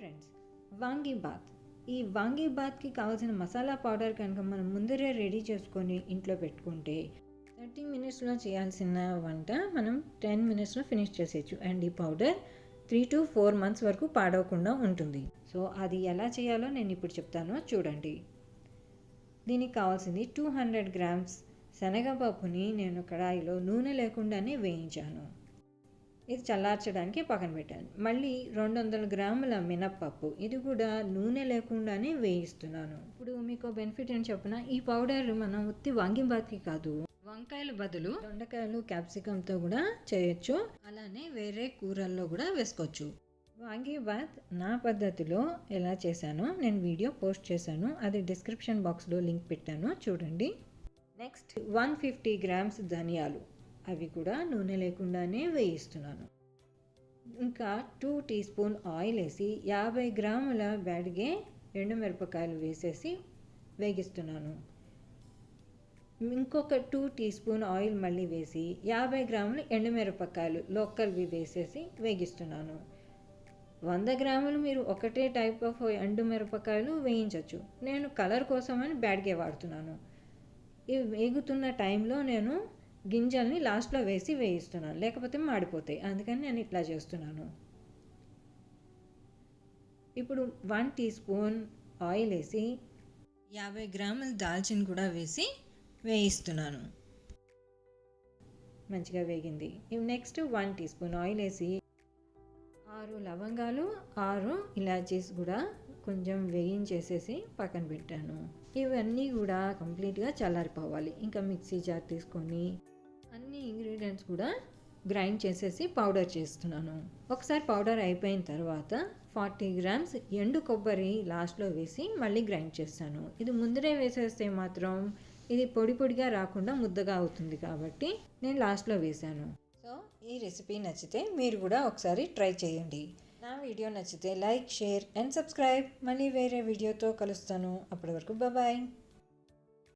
Friends, vangibath. ఈ వాంగీబాత్కి కావాల్సిన masala powder కనుక మనం ముందరే రెడీ చేసుకొని ఇంట్లో పెట్టుకుంటే 30 మినిట్స్లో చేయాల్సిన వంట మనం 10 మినిట్స్లో ఫినిష్ చేసేయచ్చు. అండ్ ఈ పౌడర్ 3 to 4 months వరకు పాడవకుండా ఉంటుంది. సో అది ఎలా చేయాలో నేను ఇప్పుడు చెప్తాను, చూడండి. దీనికి కావాల్సింది 200 grams శనగపప్పుని నేను కడాయిలో నూనె లేకుండానే వేయించాను. ఇది చల్లార్చడానికి పక్కన పెట్టాను. మళ్ళీ 200 గ్రాముల మినప్పప్పు, ఇది కూడా నూనె లేకుండానే వేయిస్తున్నాను. ఇప్పుడు మీకు బెనిఫిట్ అని చెప్పిన, ఈ పౌడర్ మనం ఉత్తి వాంగీబాత్కి కాదు, వంకాయల బదులు దొండకాయలు క్యాప్సికంతో కూడా చేయొచ్చు. అలానే వేరే కూరల్లో కూడా వేసుకోవచ్చు. వాంగీబాత్ నా పద్ధతిలో ఎలా చేశానో నేను వీడియో పోస్ట్ చేశాను, అది డిస్క్రిప్షన్ బాక్స్లో లింక్ పెట్టాను, చూడండి. నెక్స్ట్ 150 grams ధనియాలు, అవి కూడా నూనె లేకుండానే వేయిస్తున్నాను. ఇంకా 2 teaspoon ఆయిల్ వేసి 50 గ్రాముల బ్యాడిగే ఎండుమిరపకాయలు వేసేసి వేగిస్తున్నాను. ఇంకొక 2 teaspoon ఆయిల్ మళ్ళీ వేసి 50 గ్రాములు ఎండుమిరపకాయలు లోకల్వి వేసేసి వేగిస్తున్నాను. 100 గ్రాములు మీరు ఒకటే టైప్ ఆఫ్ ఎండుమిరపకాయలు వేయించవచ్చు. నేను కలర్ కోసమని బ్యాడిగే వాడుతున్నాను. ఇవి వేగుతున్న టైంలో నేను గింజల్ని లాస్ట్లో వేసి వేయిస్తున్నాను, లేకపోతే మాడిపోతాయి. అందుకని నేను ఇట్లా చేస్తున్నాను. ఇప్పుడు 1 teaspoon ఆయిల్ వేసి 50 గ్రాముల దాల్చిన కూడా వేసి వేయిస్తున్నాను. మంచిగా వేగింది. నెక్స్ట్ 1 teaspoon ఆయిల్ వేసి 6 లవంగాలు 6 ఇలాచీస్ కూడా కొంచెం వేయించేసేసి పక్కన పెట్టాను. ఇవన్నీ కూడా కంప్లీట్గా చల్లారిపోవాలి. ఇంకా మిక్సీ జార్ తీసుకొని అన్ని ఇంగ్రీడియంట్స్ కూడా గ్రైండ్ చేసేసి పౌడర్ చేస్తున్నాను. ఒకసారి పౌడర్ అయిపోయిన తర్వాత 40 grams ఎండు కొబ్బరి లాస్ట్లో వేసి మళ్ళీ గ్రైండ్ చేస్తాను. ఇది ముందరే వేసేస్తే మాత్రం ఇది పొడి పొడిగా రాకుండా ముద్దగా అవుతుంది, కాబట్టి నేను లాస్ట్లో వేశాను. సో ఈ రెసిపీ నచ్చితే మీరు కూడా ఒకసారి ట్రై చేయండి. నా వీడియో నచ్చితే లైక్, షేర్ అండ్ సబ్స్క్రైబ్. మళ్ళీ వేరే వీడియోతో కలుస్తాను. అప్పటి వరకు బాయ్.